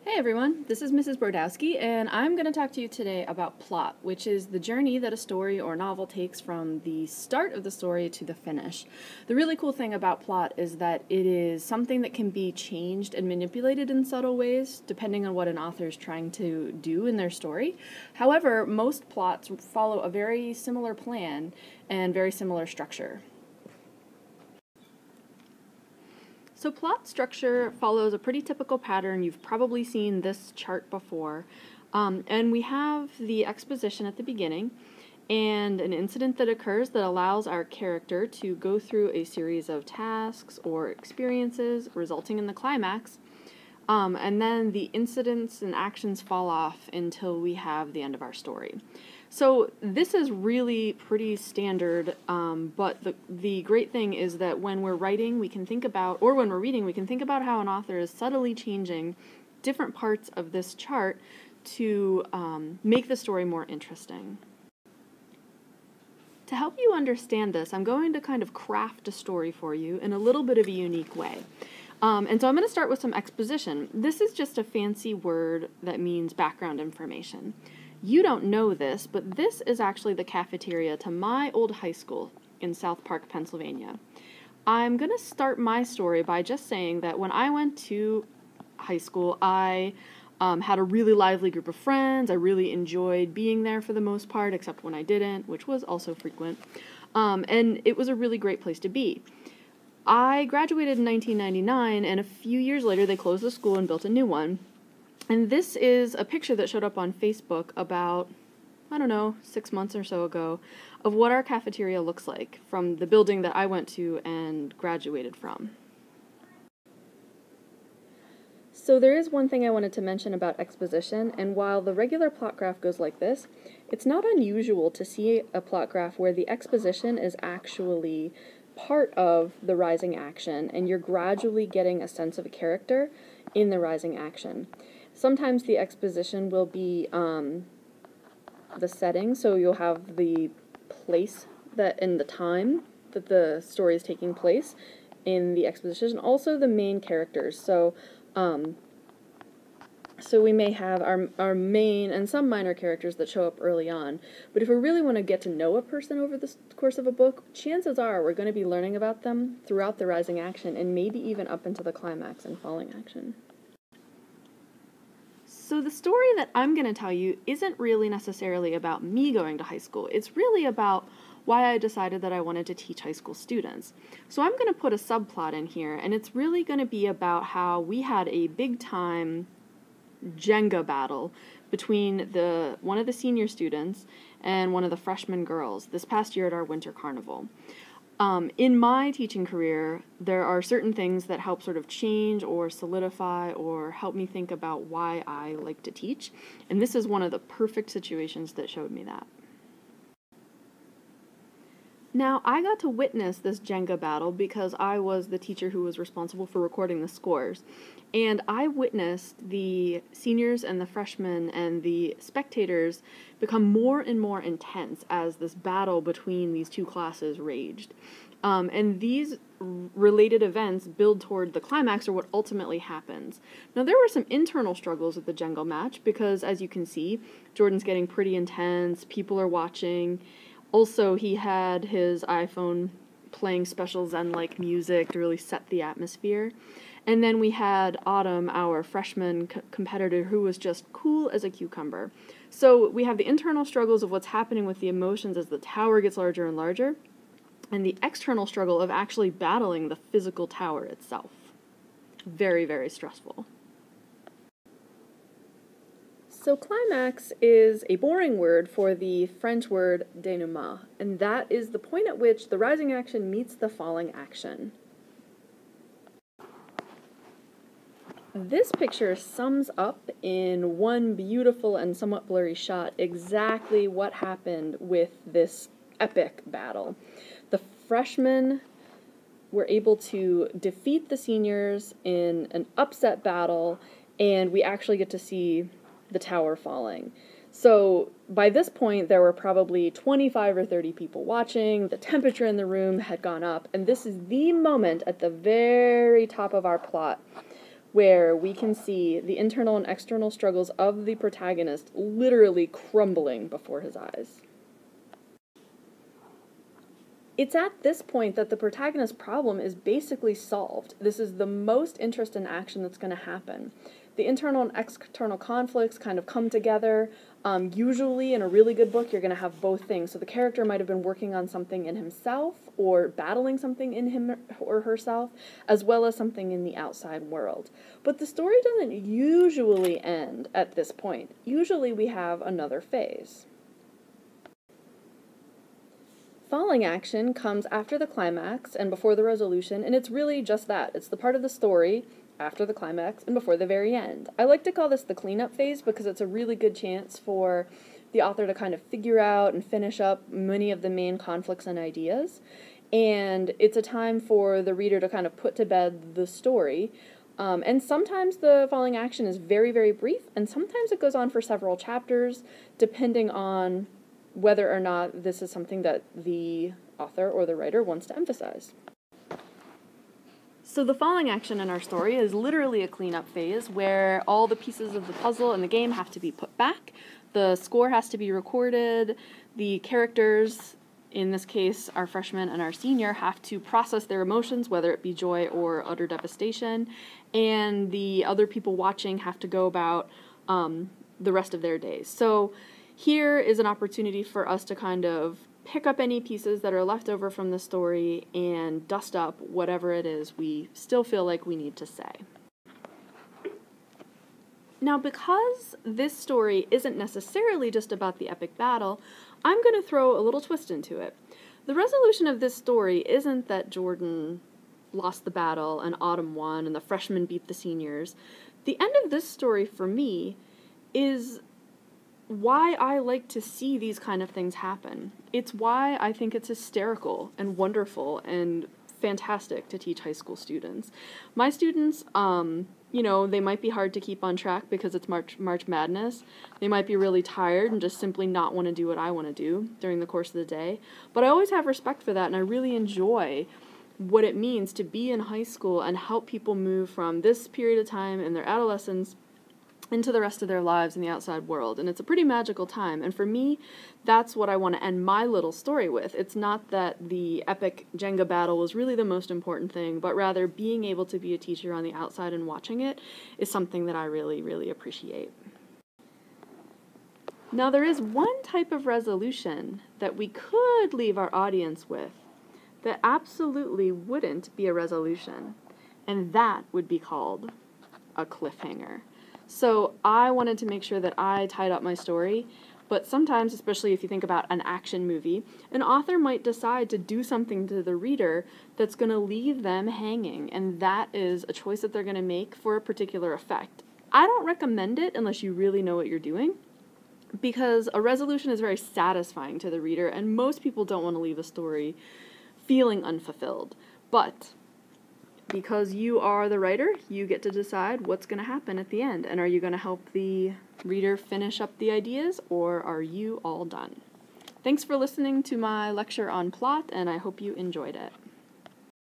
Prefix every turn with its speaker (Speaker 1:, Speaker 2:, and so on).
Speaker 1: Hey everyone, this is Mrs. Brodowski, and I'm going to talk to you today about plot, which is the journey that a story or novel takes from the start of the story to the finish. The really cool thing about plot is that it is something that can be changed and manipulated in subtle ways, depending on what an author is trying to do in their story. However, most plots follow a very similar plan and very similar structure. So plot structure follows a pretty typical pattern. You've probably seen this chart before. And we have the exposition at the beginning and an incident that occurs that allows our character to go through a series of tasks or experiences resulting in the climax. And then the incidents and actions fall off until we have the end of our story. So this is really pretty standard, but the great thing is that when we're writing, we can think about, or when we're reading, we can think about how an author is subtly changing different parts of this chart to make the story more interesting. To help you understand this, I'm going to kind of craft a story for you in a little bit of a unique way. And so I'm going to start with some exposition. This is just a fancy word that means background information. You don't know this, but this is actually the cafeteria to my old high school in South Park, Pennsylvania. I'm going to start my story by just saying that when I went to high school, I had a really lively group of friends. I really enjoyed being there for the most part, except when I didn't, which was also frequent. And it was a really great place to be. I graduated in 1999, and a few years later they closed the school and built a new one. And this is a picture that showed up on Facebook about, 6 months or so ago, of what our cafeteria looks like from the building that I went to and graduated from. So there is one thing I wanted to mention about exposition, and while the regular plot graph goes like this, it's not unusual to see a plot graph where the exposition is actually part of the rising action, and you're gradually getting a sense of a character in the rising action. Sometimes the exposition will be the setting, so you'll have the place that and the time that the story is taking place in the exposition, and also the main characters. So we may have our main and some minor characters that show up early on, but if we really want to get to know a person over the course of a book, chances are we're going to be learning about them throughout the rising action and maybe even up into the climax and falling action. So the story that I'm going to tell you isn't really necessarily about me going to high school. It's really about why I decided that I wanted to teach high school students. So I'm going to put a subplot in here, and it's really going to be about how we had a big-time Jenga battle between one of the senior students and one of the freshman girls this past year at our winter carnival. In my teaching career, there are certain things that help sort of change or solidify or help me think about why I like to teach, and this is one of the perfect situations that showed me that. Now, I got to witness this Jenga battle because I was the teacher who was responsible for recording the scores, and I witnessed the seniors and the freshmen and the spectators become more and more intense as this battle between these two classes raged. And these related events build toward the climax, or what ultimately happens. Now, there were some internal struggles with the Jenga match because, as you can see, Jordan's getting pretty intense, people are watching. Also, he had his iPhone playing special Zen-like music to really set the atmosphere. And then we had Autumn, our freshman competitor, who was just cool as a cucumber. So we have the internal struggles of what's happening with the emotions as the tower gets larger and larger, and the external struggle of actually battling the physical tower itself. Very, very stressful. So climax is a boring word for the French word denouement, and that is the point at which the rising action meets the falling action. This picture sums up in one beautiful and somewhat blurry shot exactly what happened with this epic battle. The freshmen were able to defeat the seniors in an upset battle, and we actually get to see the tower falling. So by this point, there were probably 25 or 30 people watching, the temperature in the room had gone up, and this is the moment at the very top of our plot where we can see the internal and external struggles of the protagonist literally crumbling before his eyes. It's at this point that the protagonist's problem is basically solved. This is the most interest in action that's going to happen. The internal and external conflicts kind of come together. Usually in a really good book, you're going to have both things. So the character might have been working on something in himself or battling something in him or herself, as well as something in the outside world. But the story doesn't usually end at this point. Usually we have another phase. Falling action comes after the climax and before the resolution, and it's really just that. It's the part of the story after the climax and before the very end. I like to call this the cleanup phase because it's a really good chance for the author to kind of figure out and finish up many of the main conflicts and ideas. And it's a time for the reader to kind of put to bed the story. And sometimes the falling action is very, very brief, and sometimes it goes on for several chapters, depending on whether or not this is something that the author or the writer wants to emphasize. So the falling action in our story is literally a cleanup phase where all the pieces of the puzzle in the game have to be put back, the score has to be recorded, the characters, in this case our freshman and our senior, have to process their emotions, whether it be joy or utter devastation, and the other people watching have to go about the rest of their days. So here is an opportunity for us to kind of pick up any pieces that are left over from the story and dust up whatever it is we still feel like we need to say. Now, because this story isn't necessarily just about the epic battle, I'm going to throw a little twist into it. The resolution of this story isn't that Jordan lost the battle and Autumn won and the freshmen beat the seniors. The end of this story for me is why I like to see these kind of things happen. It's why I think it's hysterical and wonderful and fantastic to teach high school students. My students, they might be hard to keep on track because it's March Madness. They might be really tired and just simply not want to do what I want to do during the course of the day. But I always have respect for that, and I really enjoy what it means to be in high school and help people move from this period of time in their adolescence into the rest of their lives in the outside world. And it's a pretty magical time. And for me, that's what I want to end my little story with. It's not that the epic Jenga battle was really the most important thing, but rather being able to be a teacher on the outside and watching it is something that I really, really appreciate. Now, there is one type of resolution that we could leave our audience with that absolutely wouldn't be a resolution, and that would be called a cliffhanger. So I wanted to make sure that I tied up my story, but sometimes, especially if you think about an action movie, an author might decide to do something to the reader that's going to leave them hanging, and that is a choice that they're going to make for a particular effect. I don't recommend it unless you really know what you're doing, because a resolution is very satisfying to the reader, and most people don't want to leave a story feeling unfulfilled. But because you are the writer, you get to decide what's going to happen at the end. And are you going to help the reader finish up the ideas, or are you all done? Thanks for listening to my lecture on plot, and I hope you enjoyed it.